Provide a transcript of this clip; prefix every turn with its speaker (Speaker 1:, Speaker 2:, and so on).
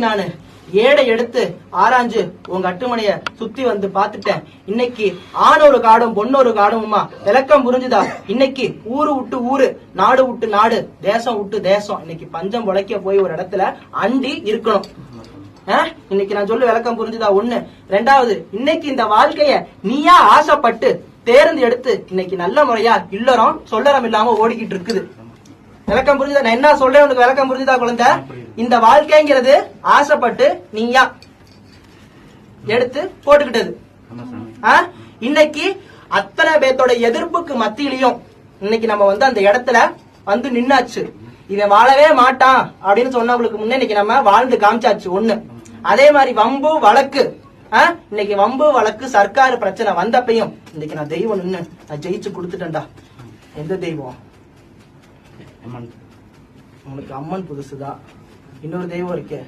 Speaker 1: நானு ஏடை எடுத்து ஆராய்ஞ்சு உங்க அட்டுமனைய சுத்தி வந்து பாத்துட்டேன். இன்னைக்கு ஆணொரு காடும் பொண்ணொரு காடும்மா விளக்கம் புரிஞ்சுதா? இன்னைக்கு ஊரு விட்டு ஊரு, நாடு விட்டு நாடு, தேசம் விட்டு தேசம், இன்னைக்கு பஞ்சம் பொழைக்க போய் ஒரு இடத்துல அண்டி இருக்கணும். இன்னைக்கு நான் சொல்லு விளக்கம் புரிஞ்சுதா? ஒண்ணு. ரெண்டாவது, இன்னைக்கு இந்த வாழ்க்கைய நீயா ஆசைப்பட்டு தேர்ந்து எடுத்து இன்னைக்கு நல்ல முறையா இல்லறம் சொல்லறம் இல்லாம ஓடிக்கிட்டு இருக்குது. விளக்கம் புரிஞ்சுதா? நான் என்ன சொல்றேன் உனக்கு விளக்கம் புரிஞ்சுதா குழந்தை? இந்த வாழ்க்கைங்கிறது ஆசைப்பட்டு நீயா எடுத்து போட்டுக்கிட்டது. இன்னைக்கு அத்தனை பேர்த்தோட எதிர்ப்புக்கு மத்தியிலையும் இன்னைக்கு நம்ம வந்து அந்த இடத்துல வந்து நின்னாச்சு. இவன் வாழவே மாட்டான் அப்படின்னு சொன்னவங்களுக்கு முன்னே இன்னைக்கு நம்ம வாழ்ந்து காமிச்சாச்சு. ஒண்ணு. அதே மாதிரி வம்பு வழக்கு, இன்னைக்கு வம்பு வழக்கு சர்க்காரு பிரச்சனை வந்தப்பையும் இன்னைக்கு நான் தெய்வம் நின்னு நான் ஜெயிச்சு கொடுத்துட்டேன்டா. எந்த தெய்வம்? உனக்கு அம்மன் புதுசுதான். இன்னொரு தெய்வம் இருக்கு.